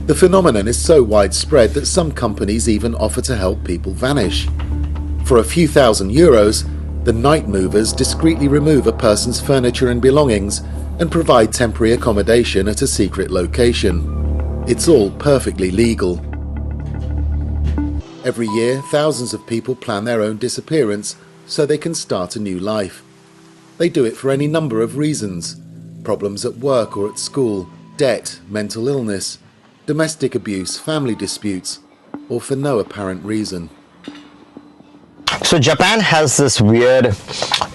The phenomenon is so widespread that some companies even offer to help people vanish. For a few €1,000s, the night movers discreetly remove a person's furniture and belongings and provide temporary accommodation at a secret location. It's all perfectly legal. Every year, thousands of people plan their own disappearance so they can start a new life. They do it for any number of reasons: problems at work or at school, debt, mental illness, domestic abuse, family disputes, or for no apparent reason. So Japan has this weird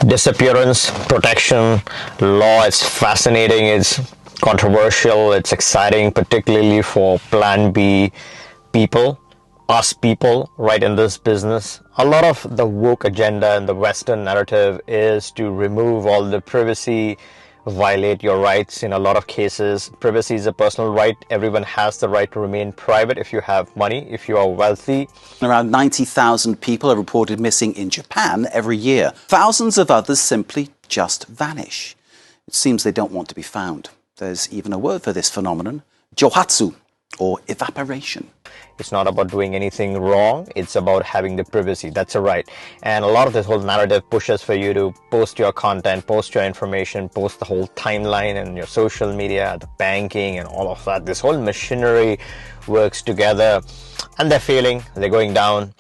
disappearance protection law. It's fascinating, it's controversial, it's exciting, particularly for Plan B people, us people, right, in this business. A lot of the woke agenda and the Western narrative is to remove all the privacy, violate your rights. In a lot of cases, privacy is a personal right. Everyone has the right to remain private if you have money, if you are wealthy. Around 90,000 people are reported missing in Japan every year. Thousands of others simply just vanish. It seems they don't want to be found. There's even a word for this phenomenon: johatsu, or evaporation. It's not about doing anything wrong, it's about having the privacy. That's a right. And a lot of this whole narrative pushes for you to post your content, post your information, post the whole timeline and your social media, the banking and all of that. This whole machinery works together, and they're failing, they're going down.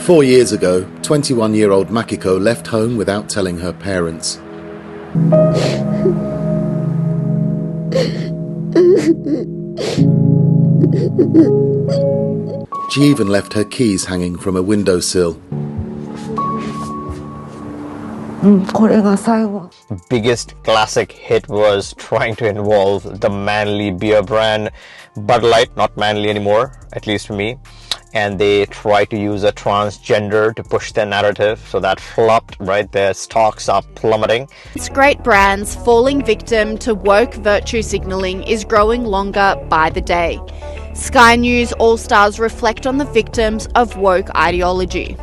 4 years ago, 21-year-old Makiko left home without telling her parents. She even left her keys hanging from a windowsill. Biggest classic hit was trying to involve the manly beer brand Bud Light, not manly anymore, at least for me. And they tried to use a transgender to push their narrative, so that flopped, right? Their stocks are plummeting. This great brand's falling victim to woke virtue signalling is growing longer by the day. Sky News All-Stars reflect on the victims of woke ideology.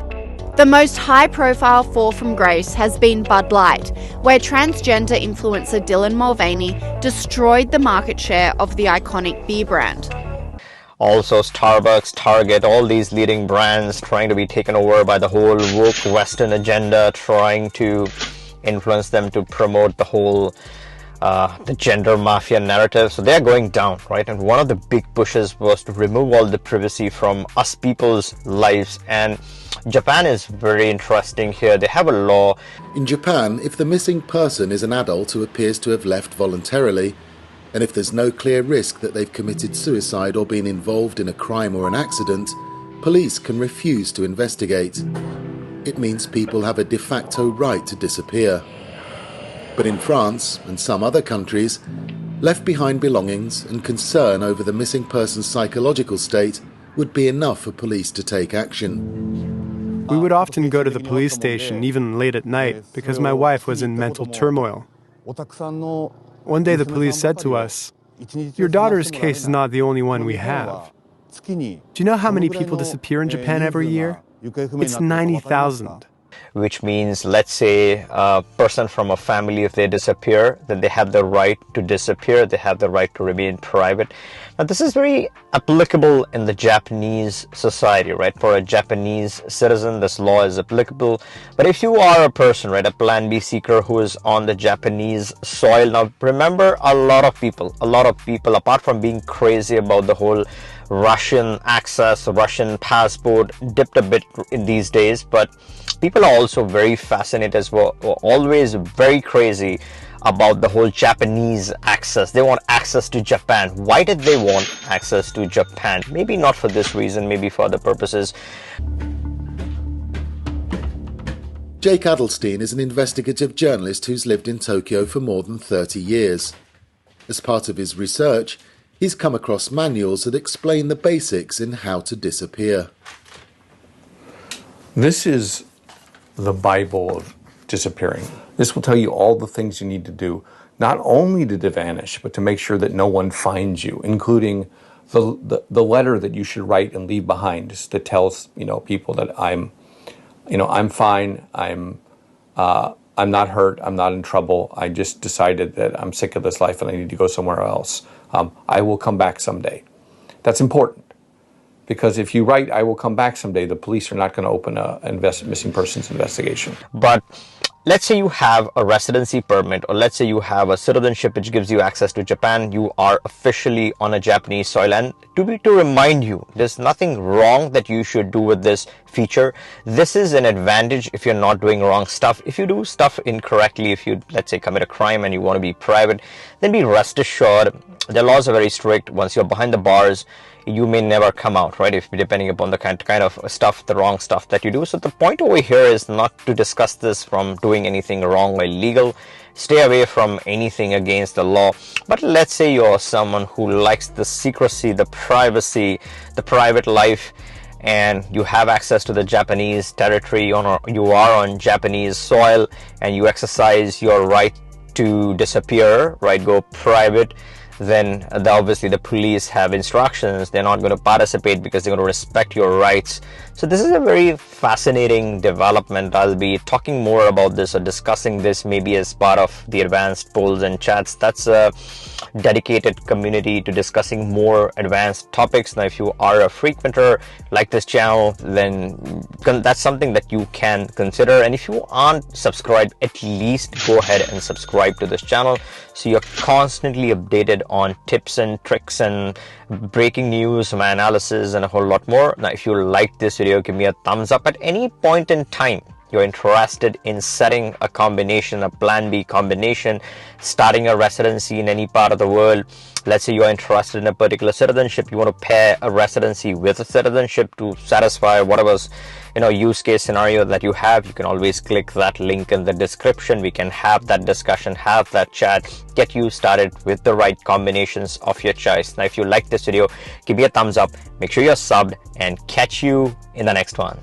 The most high-profile fall from grace has been Bud Light, where transgender influencer Dylan Mulvaney destroyed the market share of the iconic beer brand. Also Starbucks, Target, all these leading brands trying to be taken over by the whole woke Western agenda, trying to influence them to promote the whole the gender mafia narrative. So they're going down, right? And one of the big pushes was to remove all the privacy from us people's lives. And Japan is very interesting here. They have a law. In Japan, if the missing person is an adult who appears to have left voluntarily, and if there's no clear risk that they've committed suicide or been involved in a crime or an accident, police can refuse to investigate. It means people have a de facto right to disappear. But in France and some other countries, left behind belongings and concern over the missing person's psychological state would be enough for police to take action. We would often go to the police station, even late at night, because my wife was in mental turmoil. One day the police said to us, "Your daughter's case is not the only one we have. Do you know how many people disappear in Japan every year? It's 90,000. Which means, let's say a person from a family, if they disappear, then they have the right to disappear, they have the right to remain private. Now this is very applicable in the Japanese society, right? For a Japanese citizen, this law is applicable. But if you are a person, right, a Plan B seeker who is on the Japanese soil, now remember, a lot of people, apart from being crazy about the whole Russian access, Russian passport, dipped a bit in these days, but people are also very fascinated as well, always very crazy about the whole Japanese access. They want access to Japan. Why did they want access to Japan? Maybe not for this reason, maybe for other purposes. Jake Adelstein is an investigative journalist who's lived in Tokyo for more than 30 years. As part of his research, he's come across manuals that explain the basics in how to disappear. This is the Bible of disappearing. This will tell you all the things you need to do, not only to vanish, but to make sure that no one finds you, including the letter that you should write and leave behind, just to tell people that I'm fine, I'm I'm not hurt, I'm not in trouble, I just decided that I'm sick of this life and I need to go somewhere else. I will come back someday. That's important, because if you write, I will come back someday, the police are not going to open a missing persons investigation. But let's say you have a residency permit, or let's say you have a citizenship which gives you access to Japan. You are officially on a Japanese soil, and to remind you, there's nothing wrong that you should do with this feature. This is an advantage if you're not doing wrong stuff. If you do stuff incorrectly, if you, let's say, commit a crime and you want to be private, then be rest assured the laws are very strict. Once you're behind the bars, you may never come out, right? If depending upon the kind of stuff, the wrong stuff that you do. So the point over here is not to discuss this from doing anything wrong or illegal. Stay away from anything against the law. But let's say you're someone who likes the secrecy, the privacy, the private life, and you have access to the Japanese territory, or you are on Japanese soil, and you exercise your right to disappear, right? Go private. Then obviously the police have instructions. They're not going to participate because they're going to respect your rights. So this is a very fascinating development. I'll be talking more about this or discussing this maybe as part of the advanced polls and chats. That's a dedicated community to discussing more advanced topics. Now, if you are a frequenter like this channel, then that's something that you can consider. And if you aren't subscribed, at least go ahead and subscribe to this channel so you're constantly updated on tips and tricks and breaking news, my analysis, and a whole lot more. Now, if you like this video, give me a thumbs up. At any point in time you're interested in setting a combination, a plan B combination, starting a residency in any part of the world. Let's say you're interested in a particular citizenship, you want to pair a residency with a citizenship to satisfy whatever's use case scenario that you have. You can always click that link in the description. We can have that discussion, have that chat, get you started with the right combinations of your choice. Now, if you like this video, give me a thumbs up, make sure you're subbed, and catch you in the next one.